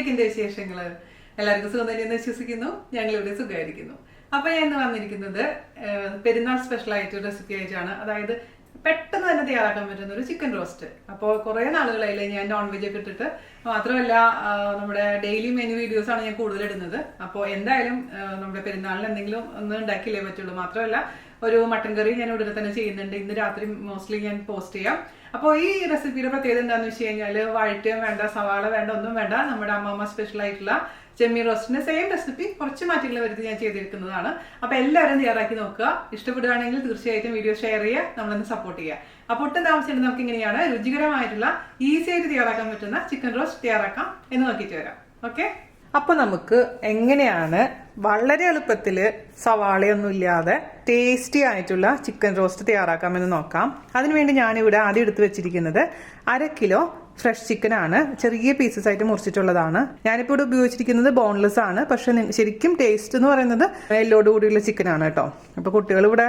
എന്തൊക്കെയുണ്ട് വിശേഷങ്ങള്? എല്ലാവർക്കും സുഖം തന്നെയെന്ന് വിശ്വസിക്കുന്നു. ഞങ്ങളിവിടെ സുഖമായിരിക്കുന്നു. അപ്പൊ ഞാൻ ഇന്ന് വന്നിരിക്കുന്നത് പെരുന്നാൾ സ്പെഷ്യൽ ആയിട്ട് റെസിപ്പി ആയിട്ടാണ്. അതായത് പെട്ടെന്ന് തന്നെ തയ്യാറാക്കാൻ പറ്റുന്ന ഒരു ചിക്കൻ റോസ്റ്റ്. അപ്പോൾ കുറെ നാളുകളായില്ലേ ഞാൻ നോൺ വെജ് ഒക്കെ ഇട്ടിട്ട്. മാത്രമല്ല നമ്മുടെ ഡെയിലി മെനു വീഡിയോസ് ആണ് ഞാൻ കൂടുതൽ ഇടുന്നത്. അപ്പോൾ എന്തായാലും നമ്മുടെ പെരുന്നാളിന് എന്തെങ്കിലും ഒന്ന് ഉണ്ടാക്കിയില്ലേ പറ്റുള്ളൂ. മാത്രമല്ല ഒരു മട്ടൻ കറി ഞാൻ ഉടനെ തന്നെ ചെയ്യുന്നുണ്ട്. ഇന്ന് രാത്രി മോസ്റ്റ്ലി ഞാൻ പോസ്റ്റ് ചെയ്യാം. അപ്പോൾ ഈ റെസിപ്പിയുടെ പ്രത്യേകത എന്താണെന്ന് വെച്ച് കഴിഞ്ഞാൽ വഴറ്റും വേണ്ട, സവാള വേണ്ട, ഒന്നും വേണ്ട. നമ്മുടെ അമ്മമ്മ സ്പെഷ്യൽ ആയിട്ടുള്ള ചെമ്മീൻ റോസ്റ്റിന്റെ സെയിം റെസിപ്പി കുറച്ച് മാറ്റങ്ങൾ വരുത്തി ഞാൻ ചെയ്തിരിക്കുന്നതാണ്. അപ്പൊ എല്ലാവരും തയ്യാറാക്കി നോക്കുക. ഇഷ്ടപ്പെടുകയാണെങ്കിൽ തീർച്ചയായിട്ടും വീഡിയോ ഷെയർ ചെയ്യുക, നമ്മളൊന്ന് സപ്പോർട്ട് ചെയ്യുക. അപ്പോൾ ഒട്ടും താമസിച്ചിട്ട് നമുക്ക് ഇങ്ങനെയാണ് രുചികരമായിട്ടുള്ള ഈസി ആയിട്ട് തയ്യാറാക്കാൻ പറ്റുന്ന ചിക്കൻ റോസ്റ്റ് തയ്യാറാക്കാം എന്ന് നോക്കിയിട്ട് വരാം. ഓക്കെ, അപ്പൊ നമുക്ക് എങ്ങനെയാണ് വളരെ എളുപ്പത്തില് സവാളയൊന്നും ഇല്ലാതെ ടേസ്റ്റി ആയിട്ടുള്ള ചിക്കൻ റോസ്റ്റ് തയ്യാറാക്കാമെന്ന് നോക്കാം. അതിനുവേണ്ടി ഞാനിവിടെ ആദ്യം എടുത്തു വെച്ചിരിക്കുന്നത് 1/2 കിലോ ഫ്രഷ് ചിക്കൻ ആണ്. ചെറിയ പീസസ് ആയിട്ട് മുറിച്ചിട്ടുള്ളതാണ്. ഞാനിപ്പോൾ ഇവിടെ ഉപയോഗിച്ചിരിക്കുന്നത് ബോൺലെസ് ആണ്. പക്ഷെ ശരിക്കും ടേസ്റ്റ് എന്ന് പറയുന്നത് എല്ലോട് കൂടിയുള്ള ചിക്കൻ ആണ് കേട്ടോ. അപ്പൊ കുട്ടികൾ ഇവിടെ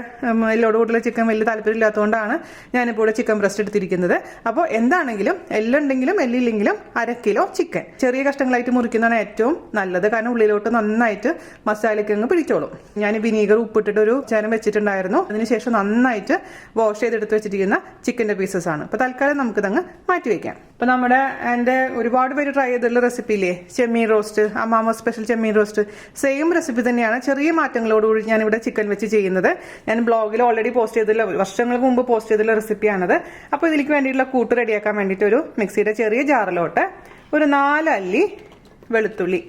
എല്ലോട് കൂടിയുള്ള ചിക്കൻ വലിയ താല്പര്യമില്ലാത്തതുകൊണ്ടാണ് ഞാനിപ്പോൾ ഇവിടെ ചിക്കൻ ബ്രസ്റ്റ് എടുത്തിരിക്കുന്നത്. അപ്പോൾ എന്താണെങ്കിലും എല്ലുണ്ടെങ്കിലും എല്ലില്ലെങ്കിലും 1/2 കിലോ ചിക്കൻ ചെറിയ കഷ്ണങ്ങളായിട്ട് മുറിക്കുന്നതാണ് ഏറ്റവും നല്ലത്. കാരണം ഉള്ളിലോട്ട് നന്നായിട്ട് മസാലയ്ക്ക് അങ്ങ് പിടിച്ചോളും. ഞാൻ വിനീഗർ ഉപ്പിട്ടിട്ട് ഒരു ചേരം വെച്ചിട്ടുണ്ടായിരുന്നു. അതിനുശേഷം നന്നായിട്ട് വാഷ് ചെയ്തെടുത്ത് വെച്ചിരിക്കുന്ന ചിക്കൻ്റെ പീസസ് ആണ്. അപ്പോൾ തൽക്കാലം നമുക്കിതങ്ങ് മാറ്റി വയ്ക്കാം. ഇപ്പൊ നമ്മുടെ എൻ്റെ ഒരുപാട് പേര് ട്രൈ ചെയ്തിട്ടുള്ള റെസിപ്പിയില്ലേ ചെമ്മീൻ റോസ്റ്റ്, അമ്മാമ സ്പെഷ്യൽ ചെമ്മീൻ റോസ്റ്റ്, സെയിം റെസിപ്പി തന്നെയാണ്. ചെറിയ മാറ്റങ്ങളോടുകൂടി ഞാനിവിടെ ചിക്കൻ വെച്ച് ചെയ്യുന്നത്. ഞാൻ ബ്ലോഗിൽ ഓൾറെഡി പോസ്റ്റ് ചെയ്തിട്ടുള്ള, വർഷങ്ങൾക്ക് മുമ്പ് പോസ്റ്റ് ചെയ്തിട്ടുള്ള റെസിപ്പിയാണത്. അപ്പോൾ ഇതിലേക്ക് വേണ്ടിയിട്ടുള്ള കൂട്ട് റെഡിയാക്കാൻ വേണ്ടിയിട്ട് ഒരു മിക്സിയുടെ ചെറിയ ജാറിലോട്ട് ഒരു 4 അല്ലി വെളുത്തുള്ളി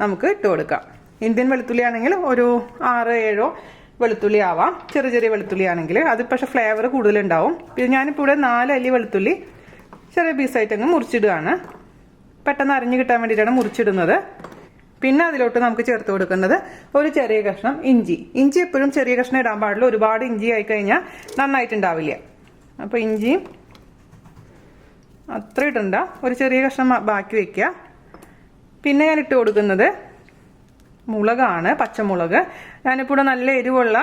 നമുക്ക് ഇട്ട് കൊടുക്കാം. ഇന്ത്യൻ വെളുത്തുള്ളി ആണെങ്കിൽ ഒരു 6-7 വെളുത്തുള്ളി ആവാം. ചെറിയ ചെറിയ വെളുത്തുള്ളി ആണെങ്കിൽ അത് പക്ഷെ ഫ്ലേവർ കൂടുതലുണ്ടാവും. പിന്നെ ഞാനിപ്പോൾ ഇവിടെ 4 അല്ലി വെളുത്തുള്ളി ചെറിയ പീസായിട്ട് അങ്ങ് മുറിച്ചിടുകയാണ്. പെട്ടെന്ന് അരിഞ്ഞു കിട്ടാൻ വേണ്ടിയിട്ടാണ് മുറിച്ചിടുന്നത്. പിന്നെ അതിലോട്ട് നമുക്ക് ചേർത്ത് കൊടുക്കേണ്ടത് ഒരു ചെറിയ കഷ്ണം ഇഞ്ചി. ഇഞ്ചി എപ്പോഴും ചെറിയ കഷ്ണം ഇടാൻ പാടില്ല. ഒരുപാട് ഇഞ്ചി ആയി കഴിഞ്ഞാൽ നന്നായിട്ടുണ്ടാവില്ല. അപ്പോൾ ഇഞ്ചിയും അത്ര ഇടണ്ട, ഒരു ചെറിയ കഷ്ണം ബാക്കി വെക്കുക. പിന്നെ ഞാൻ ഇട്ട് കൊടുക്കുന്നത് മുളകാണ്, പച്ചമുളക്. ഞാനിപ്പോൾ ഇവിടെ നല്ല എരിവുള്ള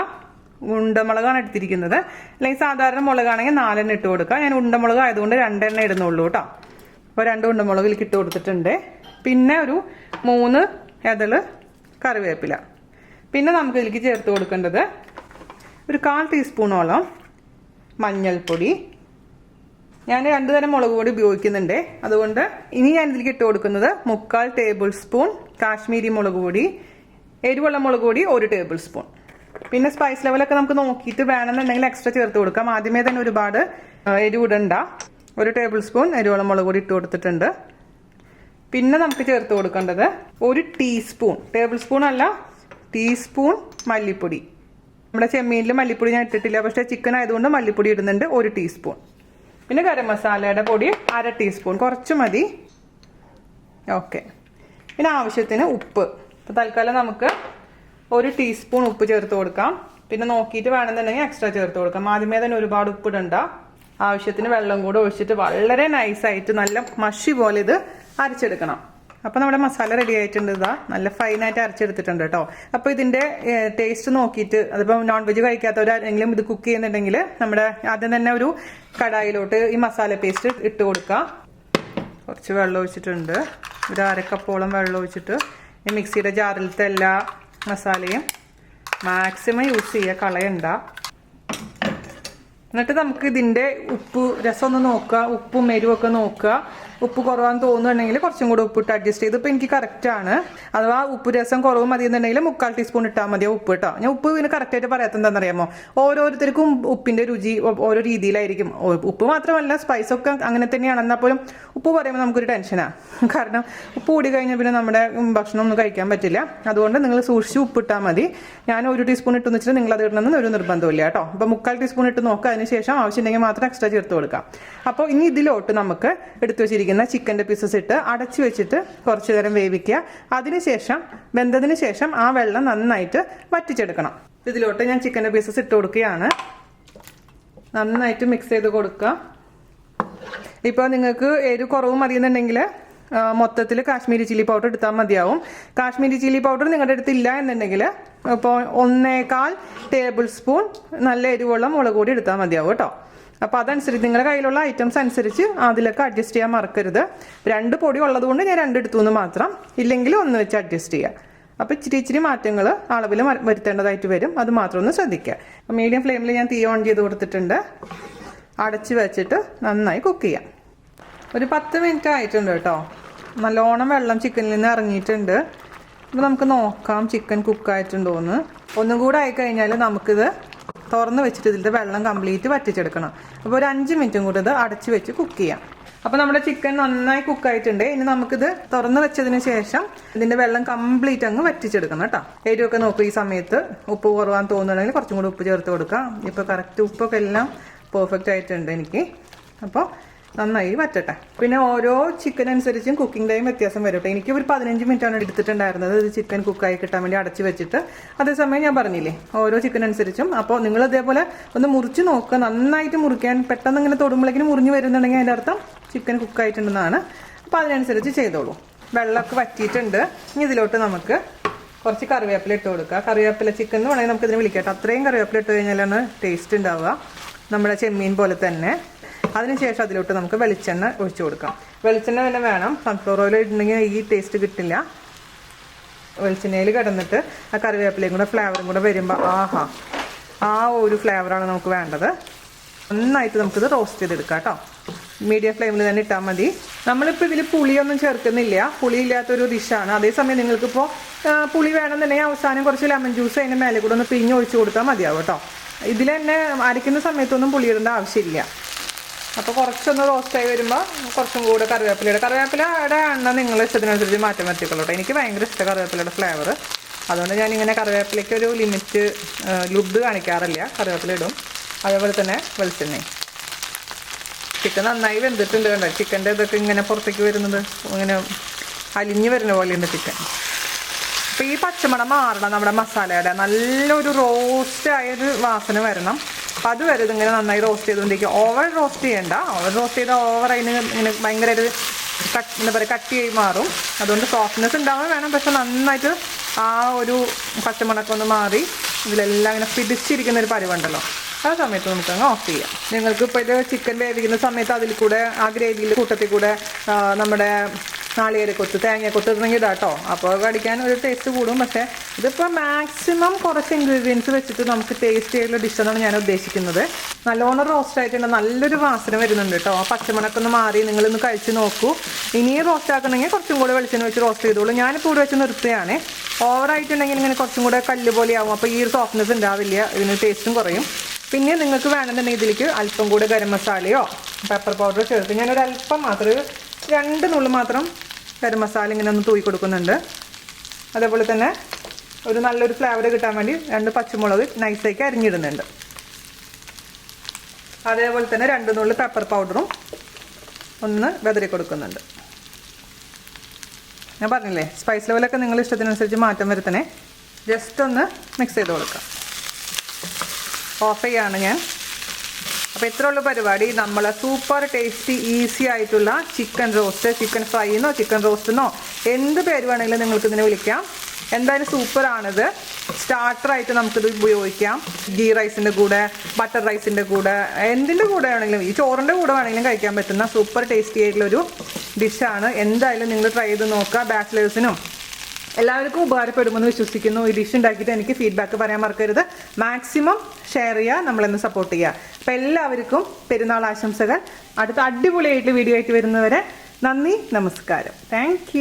ഉണ്ടമുളകാണ് എടുത്തിരിക്കുന്നത്. അല്ലെങ്കിൽ സാധാരണ മുളകാണെങ്കിൽ 4 എണ്ണം ഇട്ട് കൊടുക്കുക. ഞാൻ ഉണ്ടമുളക് ആയതുകൊണ്ട് 2 എണ്ണം ഇടുന്നുള്ളൂ കേട്ടോ. അപ്പോൾ 2 ഉണ്ടമുളകിലേക്ക് ഇട്ട് കൊടുത്തിട്ടുണ്ട്. പിന്നെ ഒരു 3 എതള് കറിവേപ്പില. പിന്നെ നമുക്ക് ഇതിലേക്ക് ചേർത്ത് കൊടുക്കേണ്ടത് ഒരു 1/4 ടീസ്പൂണോളം മഞ്ഞൾപ്പൊടി. ഞാൻ 2 തരം മുളക് പൊടി ഉപയോഗിക്കുന്നുണ്ട്. അതുകൊണ്ട് ഇനി ഞാൻ ഇതിലേക്ക് ഇട്ട് കൊടുക്കുന്നത് 3/4 ടേബിൾ സ്പൂൺ കാശ്മീരി മുളക് പൊടി. എരിവുള്ള മുളക് പൊടി 1 ടേബിൾ സ്പൂൺ. പിന്നെ സ്പൈസ് ലെവലൊക്കെ നമുക്ക് നോക്കിയിട്ട് വേണമെന്നുണ്ടെങ്കിൽ എക്സ്ട്രാ ചേർത്ത് കൊടുക്കാം. ആദ്യമേ തന്നെ ഒരുപാട് എരിവിടണ്ട. 1 ടേബിൾ സ്പൂൺ എരിവുള്ള മുളക് പൊടി ഇട്ട് കൊടുത്തിട്ടുണ്ട്. പിന്നെ നമുക്ക് ചേർത്ത് കൊടുക്കേണ്ടത് 1 ടീസ്പൂൺ, ടേബിൾ സ്പൂൺ അല്ല ടീസ്പൂൺ മല്ലിപ്പൊടി. നമ്മുടെ ചെമ്മീനിൽ മല്ലിപ്പൊടി ഞാൻ ഇട്ടിട്ടില്ല, പക്ഷേ ചിക്കൻ ആയതുകൊണ്ട് മല്ലിപ്പൊടി ഇടുന്നുണ്ട് 1 ടീസ്പൂൺ. പിന്നെ ഗരം മസാലയുടെ പൊടി 1/2 ടീസ്പൂൺ, കുറച്ച് മതി. ഓക്കെ, പിന്നെ ആവശ്യത്തിന് ഉപ്പ്. അപ്പോൾ തൽക്കാലം നമുക്ക് 1 ടീസ്പൂൺ ഉപ്പ് ചേർത്ത് കൊടുക്കാം. പിന്നെ നോക്കിയിട്ട് വേണമെന്നുണ്ടെങ്കിൽ എക്സ്ട്രാ ചേർത്ത് കൊടുക്കാം. ആദ്യമേ തന്നെ ഒരുപാട് ഉപ്പ് ഇടണ്ട. ആവശ്യത്തിന് വെള്ളം കൂടെ ഒഴിച്ചിട്ട് വളരെ നൈസായിട്ട് നല്ല മഷി പോലെ ഇത് അരച്ചെടുക്കണം. അപ്പോൾ നമ്മുടെ മസാല റെഡി ആയിട്ടുണ്ട്. ഇതാ നല്ല ഫൈനായിട്ട് അരച്ചെടുത്തിട്ടുണ്ട് കേട്ടോ. അപ്പോൾ ഇതിൻ്റെ ടേസ്റ്റ് നോക്കിയിട്ട്, അതിപ്പോൾ നോൺ വെജ് കഴിക്കാത്തവരാരെങ്കിലും ഇത് കുക്ക് ചെയ്യുന്നുണ്ടെങ്കിൽ നമ്മുടെ ആദ്യം തന്നെ ഒരു കടായിലോട്ട് ഈ മസാല പേസ്റ്റ് ഇട്ട് കൊടുക്കുക. കുറച്ച് വെള്ളം ഒഴിച്ചിട്ടുണ്ട്. ഒരു 1/2 കപ്പോളം വെള്ളം ഒഴിച്ചിട്ട് ഈ മിക്സിയുടെ ജാറിലത്തെ എല്ലാ മസാലയും മാക്സിമം യൂസ് ചെയ്യുക, കളയണ്ട. എന്നിട്ട് നമുക്ക് ഇതിൻ്റെ ഉപ്പ് രസം ഒന്ന് നോക്കുക, ഉപ്പും എരിവൊക്കെ നോക്കുക. ഉപ്പ് കുറവാന്ന് തോന്നുന്നുണ്ടെങ്കിൽ കുറച്ചും കൂടെ ഉപ്പിട്ട് അഡ്ജസ്റ്റ് ചെയ്ത്. ഇപ്പോൾ എനിക്ക് കറക്റ്റാണ്. അഥവാ ഉപ്പ് രസം കുറവ് മതി എന്നുണ്ടെങ്കിൽ 3/4 ടീസ്പൂൺ ഇട്ടാൽ മതിയോ ഉപ്പ് കേട്ടോ. ഞാൻ ഉപ്പ് ഇതിന് കറക്റ്റായിട്ട് പറയാത്ത എന്താണെന്നറിയാമോ, ഓരോരുത്തർക്കും ഉപ്പിൻ്റെ രുചി ഓരോ രീതിയിലായിരിക്കും. ഉപ്പ് മാത്രമല്ല സ്പൈസൊക്കെ അങ്ങനെ തന്നെയാണ്. എന്നാൽ പോലും ഉപ്പ് പറയുമ്പോൾ നമുക്കൊരു ടെൻഷനാണ്. കാരണം ഉപ്പ് കൂടി കഴിഞ്ഞാൽ പിന്നെ നമ്മുടെ ഭക്ഷണം ഒന്നും കഴിക്കാൻ പറ്റില്ല. അതുകൊണ്ട് നിങ്ങൾ സൂക്ഷിച്ച് ഉപ്പിട്ടാൽ മതി. ഞാൻ 1 ടീസ്പൂൺ ഇട്ടെന്ന് വെച്ചിട്ട് നിങ്ങൾ അത് ഇടണമെന്ന് ഒരു നിർബന്ധമില്ല കേട്ടോ. അപ്പോൾ 3/4 ടീസ്പൂൺ ഇട്ട് നോക്കുക. അതിനുശേഷം ആവശ്യമുണ്ടെങ്കിൽ മാത്രം എക്സ്ട്രാ ചേർത്ത് കൊടുക്കാം. അപ്പോൾ ഇനി ഇതിലോട്ട് നമുക്ക് എടുത്തു വെച്ചിരിക്കുന്ന ചിക്കൻ്റെ പീസസ് ഇട്ട് അടച്ചു വെച്ചിട്ട് കുറച്ചു നേരം വേവിക്കുക. അതിനുശേഷം വെന്തതിന് ശേഷം ആ വെള്ളം നന്നായിട്ട് വറ്റിച്ചെടുക്കണം. ഇതിലോട്ട് ഞാൻ ചിക്കൻ്റെ പീസസ് ഇട്ട് കൊടുക്കുകയാണ്. നന്നായിട്ട് മിക്സ് ചെയ്ത് കൊടുക്കുക. ഇപ്പോൾ നിങ്ങൾക്ക് എരിവ് കുറവ് മതിയെന്നുണ്ടെങ്കിൽ മൊത്തത്തിൽ കാശ്മീരി ചില്ലി പൗഡർ എടുത്താൽ മതിയാവും. കാശ്മീരി ചില്ലി പൗഡർ നിങ്ങളുടെ അടുത്തില്ല എന്നുണ്ടെങ്കിൽ ഇപ്പോൾ 1/4 ടേബിൾ സ്പൂൺ നല്ല എരിവുള്ള മുളക് പൊടി എടുത്താൽ മതിയാവും കേട്ടോ. അപ്പോൾ അതനുസരിച്ച് നിങ്ങളുടെ കയ്യിലുള്ള ഐറ്റംസ് അനുസരിച്ച് അതിലൊക്കെ അഡ്ജസ്റ്റ് ചെയ്യാൻ മറക്കരുത്. 2 പൊടി ഉള്ളതുകൊണ്ട് ഞാൻ 2 എടുത്തു എന്ന് മാത്രം, ഇല്ലെങ്കിൽ 1 വെച്ച് അഡ്ജസ്റ്റ് ചെയ്യുക. അപ്പോൾ ഇച്ചിരി മാറ്റങ്ങൾ അളവിൽ വരുത്തേണ്ടതായിട്ട് വരും, അത് മാത്രം ഒന്ന് ശ്രദ്ധിക്കുക. അപ്പോൾ മീഡിയം ഫ്ലെയിമിൽ ഞാൻ തീ ഓൺ ചെയ്ത് കൊടുത്തിട്ടുണ്ട്. അടച്ച് വെച്ചിട്ട് നന്നായി കുക്ക് ചെയ്യാം. ഒരു 10 മിനിറ്റ് ആയിട്ടുണ്ട് കേട്ടോ. നല്ലോണം വെള്ളം ചിക്കനിൽ നിന്ന് ഇറങ്ങിയിട്ടുണ്ട്. അപ്പോൾ നമുക്ക് നോക്കാം ചിക്കൻ കുക്കായിട്ടുണ്ടോയെന്ന്. ഒന്നും കൂടെ ആയിക്കഴിഞ്ഞാൽ നമുക്കിത് തുറന്ന് വെച്ചിട്ട് ഇതിൻ്റെ വെള്ളം കംപ്ലീറ്റ് വറ്റിച്ചെടുക്കണം. അപ്പോൾ ഒരു 5 മിനിറ്റും കൂടെ ഇത് അടച്ച് വെച്ച് കുക്ക് ചെയ്യാം. അപ്പോൾ നമ്മുടെ ചിക്കൻ നന്നായി കുക്കായിട്ടുണ്ട്. ഇനി നമുക്കിത് തുറന്ന് വെച്ചതിന് ശേഷം ഇതിൻ്റെ വെള്ളം കംപ്ലീറ്റ് അങ്ങ് വറ്റിച്ചെടുക്കണം കേട്ടോ. എരിവൊക്കെ നോക്കുക. ഈ സമയത്ത് ഉപ്പ് കുറവാന്ന് തോന്നുന്നുണ്ടെങ്കിൽ കുറച്ചും കൂടി ഉപ്പ് ചേർത്ത് കൊടുക്കാം. ഇപ്പോൾ കറക്റ്റ് ഉപ്പൊക്കെ എല്ലാം പെർഫെക്റ്റ് ആയിട്ടുണ്ട് എനിക്ക്. അപ്പോൾ നന്നായി വറ്റട്ടെ. പിന്നെ ഓരോ ചിക്കൻ അനുസരിച്ചും കുക്കിംഗ് ടൈം വ്യത്യാസം വരും കേട്ടോ. എനിക്ക് ഒരു 15 മിനിറ്റാണ് എടുത്തിട്ടുണ്ടായിരുന്നത് ഇത് ചിക്കൻ കുക്കായി കിട്ടാൻ വേണ്ടി അടച്ച് വെച്ചിട്ട്. അതേസമയം ഞാൻ പറഞ്ഞില്ലേ ഓരോ ചിക്കൻ അനുസരിച്ചും. അപ്പോൾ നിങ്ങൾ ഇതേപോലെ ഒന്ന് മുറിച്ച് നോക്കുക. നന്നായിട്ട് മുറിക്കാൻ പെട്ടെന്ന് ഇങ്ങനെ തൊടുമ്പോഴേക്കും മുറിഞ്ഞ് വരുന്നുണ്ടെങ്കിൽ അതിൻ്റെ അർത്ഥം ചിക്കൻ കുക്കായിട്ടുണ്ടെന്നാണ്. അപ്പോൾ അതിനനുസരിച്ച് ചെയ്തോളൂ. വെള്ളമൊക്കെ വറ്റിയിട്ടുണ്ട്. ഇനി ഇതിലോട്ട് നമുക്ക് കുറച്ച് കറിവേപ്പില ഇട്ട് കൊടുക്കുക. കറിവേപ്പില ചിക്കൻ എന്ന് വേണമെങ്കിൽ നമുക്കിതിനെ വിളിക്കട്ടെ. അത്രയും കറിവേപ്പില ഇട്ട് കഴിഞ്ഞാലാണ് ടേസ്റ്റ് ഉണ്ടാവുക, നമ്മുടെ ചെമ്മീൻ പോലെ തന്നെ. അതിനുശേഷം അതിലോട്ട് നമുക്ക് വെളിച്ചെണ്ണ ഒഴിച്ചു കൊടുക്കാം. വെളിച്ചെണ്ണ തന്നെ വേണം. സൺഫ്ലവർ ഓയിൽ ഇട്ടുണ്ടെങ്കിൽ ഈ ടേസ്റ്റ് കിട്ടില്ല. വെളിച്ചെണ്ണയിൽ കിടന്നിട്ട് ആ കറിവേപ്പിലയും കൂടെ ഫ്ലേവറും കൂടെ വരുമ്പോൾ ആ ഒരു ഫ്ലേവറാണ് നമുക്ക് വേണ്ടത്. നന്നായിട്ട് നമുക്കിത് റോസ്റ്റ് ചെയ്തെടുക്കാം കേട്ടോ. മീഡിയം ഫ്ലെയിമിൽ തന്നെ ഇട്ടാൽ മതി. നമ്മളിപ്പോൾ ഇതിൽ പുളിയൊന്നും ചേർക്കുന്നില്ല. പുളിയില്ലാത്തൊരു ഡിഷാണ്. അതേസമയം നിങ്ങൾക്കിപ്പോൾ പുളി വേണമെന്നുണ്ടെങ്കിൽ അവസാനം കുറച്ച് ലെമൺ ജ്യൂസ് അതിൻ്റെ മേലെ കൂടെ ഒന്ന് പിഴിഞ്ഞ് ഒഴിച്ചു കൊടുത്താൽ മതിയാവും കേട്ടോ. ഇതിൽ തന്നെ അരയ്ക്കുന്ന സമയത്തൊന്നും പുളിയിടേണ്ട ആവശ്യമില്ല. അപ്പോൾ കുറച്ചൊന്ന് റോസ്റ്റായി വരുമ്പോൾ കുറച്ചും കൂടെ കറിവേപ്പിലയുടെ എണ്ണ നിങ്ങളുടെ ഇഷ്ടത്തിനനുസരിച്ച് മാറ്റം വരുത്തിക്കൊള്ളൂ കേട്ടോ. എനിക്ക് ഭയങ്കര ഇഷ്ടം കറിവേപ്പിലയുടെ ഫ്ലേവർ. അതുകൊണ്ട് ഞാനിങ്ങനെ കറിവേപ്പിലയ്ക്ക് ഒരു ലിമിറ്റ് ലുബ്ഡ് കാണിക്കാറില്ല. കറിവേപ്പില ഇടും. അതേപോലെ തന്നെ വെളിച്ചെണ്ണയും. ചിക്കൻ നന്നായി വെന്തിട്ടുണ്ട് കണ്ടോ. ചിക്കൻ്റെ ഇതൊക്കെ ഇങ്ങനെ പുറത്തേക്ക് വരുന്നത് ഇങ്ങനെ അലിഞ്ഞ് വരുന്ന പോലെയുണ്ട് ചിക്കൻ. അപ്പോൾ ഈ പച്ചമണം മാറണം. നമ്മുടെ മസാലയുടെ നല്ലൊരു റോസ്റ്റായൊരു വാസന വരണം. അപ്പോൾ അതുവരെ ഇതിങ്ങനെ നന്നായി റോസ്റ്റ് ചെയ്തുകൊണ്ടിരിക്കുക. ഓവർ റോസ്റ്റ് ചെയ്യണ്ട. ഓവർ റോസ്റ്റ് ചെയ്താൽ ഓവർ അതിന് ഇങ്ങനെ ഭയങ്കര ഒരു എന്താ പറയുക കട്ടിയായി മാറും. അതുകൊണ്ട് സോഫ്റ്റ്നെസ് ഉണ്ടാവാൻ വേണം. പക്ഷെ നന്നായിട്ട് ആ ഒരു പച്ചമണക്കം ഒന്ന് മാറി ഇതിലെല്ലാം ഇങ്ങനെ പിടിച്ചിരിക്കുന്ന ഒരു പരിവുണ്ടല്ലോ, ആ സമയത്ത് നമുക്കങ്ങ് ഓഫ് ചെയ്യാം. നിങ്ങൾക്ക് ഇപ്പോൾ ഇത് ചിക്കൻ വേവിക്കുന്ന സമയത്ത് അതിൽ കൂടെ ആ ഗ്രേവിയിൽ കൂട്ടത്തിൽ കൂടെ നമ്മുടെ നാളികേരക്കൊത്ത് തേങ്ങക്കൊത്ത് ഇടണമെങ്കിൽ ഇടാം കേട്ടോ. അപ്പോൾ കടിക്കാൻ ഒരു ടേസ്റ്റ് കൂടും. പക്ഷേ ഇതിപ്പോൾ മാക്സിമം കുറച്ച് ഇൻഗ്രീഡിയൻസ് വെച്ചിട്ട് നമുക്ക് ടേസ്റ്റ് ചെയ്യുന്ന ഡിഷെന്നാണ് ഞാൻ ഉദ്ദേശിക്കുന്നത്. നല്ലോണം റോസ്റ്റ് ആയിട്ടുണ്ട്. നല്ലൊരു വാസന വരുന്നുണ്ട് കേട്ടോ. ആ പച്ചമണക്കൊന്ന് മാറി നിങ്ങളിന്ന് കഴിച്ച് നോക്കൂ. ഇനിയും റോസ്റ്റ് ആക്കണമെങ്കിൽ കുറച്ചും കൂടെ വെളിച്ചെണ്ണ വെച്ച് റോസ്റ്റ് ചെയ്തോളൂ. ഞാനിപ്പോൾ ഇവിടെ വെച്ച് നിർത്തുകയാണ്. ഓവറായിട്ടുണ്ടെങ്കിൽ ഇങ്ങനെ കുറച്ചും കൂടെ കല്ല് പോലെ ആവും. അപ്പോൾ ഈ ഒരു സോഫ്റ്റ്നെസ് ഉണ്ടാവില്ല, ഇതിന് ടേസ്റ്റും കുറയും. പിന്നെ നിങ്ങൾക്ക് വേണമെന്നുണ്ടെങ്കിൽ ഇതിലേക്ക് അല്പം കൂടെ ഗരം മസാലയോ പെപ്പർ പൗഡറോ ചേർത്ത് ഞാനൊരു അല്പം മാത്രം 2 നുള്ളു മാത്രം ഗരം മസാല ഇങ്ങനെ ഒന്ന് തൂക്കി കൊടുക്കുന്നുണ്ട്. അതേപോലെ തന്നെ ഒരു നല്ലൊരു ഫ്ലേവർ കിട്ടാൻ വേണ്ടി 2 പച്ചമുളക് നൈസാക്കി അരിഞ്ഞിടുന്നുണ്ട്. അതേപോലെ തന്നെ 2 നുള്ളു പെപ്പർ പൗഡറും ഒന്ന് വെതറി കൊടുക്കുന്നുണ്ട്. ഞാൻ പറഞ്ഞില്ലേ സ്പൈസ് ലെവലൊക്കെ നിങ്ങളുടെ ഇഷ്ടത്തിനനുസരിച്ച് മാറ്റം വരുത്തണേ. ജസ്റ്റ് ഒന്ന് മിക്സ് ചെയ്ത് കൊടുക്കാം. ഓഫ് ചെയ്യാണ് ഞാൻ. അപ്പോൾ ഇത്രയുള്ള പരിപാടി. നമ്മൾ സൂപ്പർ ടേസ്റ്റി ഈസി ആയിട്ടുള്ള ചിക്കൻ റോസ്റ്റ്, ചിക്കൻ ഫ്രൈന്നോ ചിക്കൻ റോസ്റ്റെന്നോ എന്ത് പേര് വേണമെങ്കിലും നിങ്ങൾക്ക് ഇതിനെ വിളിക്കാം. എന്തായാലും സൂപ്പറാണിത്. സ്റ്റാർട്ടറായിട്ട് നമുക്കിത് ഉപയോഗിക്കാം. ഗീ റൈസിൻ്റെ കൂടെ, ബട്ടർ റൈസിൻ്റെ കൂടെ, എന്തിൻ്റെ കൂടെ വേണമെങ്കിലും, ഈ ചോറിൻ്റെ കൂടെ വേണമെങ്കിലും കഴിക്കാൻ പറ്റുന്ന സൂപ്പർ ടേസ്റ്റി ആയിട്ടുള്ളൊരു ഡിഷാണ്. എന്തായാലും നിങ്ങൾ ട്രൈ ചെയ്ത് നോക്കുക. ബാച്ചിലേഴ്സിനും എല്ലാവർക്കും ഉപകാരപ്പെടുമെന്ന് വിശ്വസിക്കുന്നു. ഈ ഡിഷ് ഉണ്ടാക്കിയിട്ട് എനിക്ക് ഫീഡ്ബാക്ക് പറയാൻ മറക്കരുത്. മാക്സിമം ഷെയർ ചെയ്യുക, നമ്മളെന്ന് സപ്പോർട്ട് ചെയ്യുക. അപ്പോൾ എല്ലാവർക്കും പെരുന്നാൾ ആശംസകൾ. അടുത്ത അടിപൊളിയായിട്ട് വീഡിയോ ആയിട്ട് വരുന്നവരെ നന്ദി, നമസ്കാരം. താങ്ക്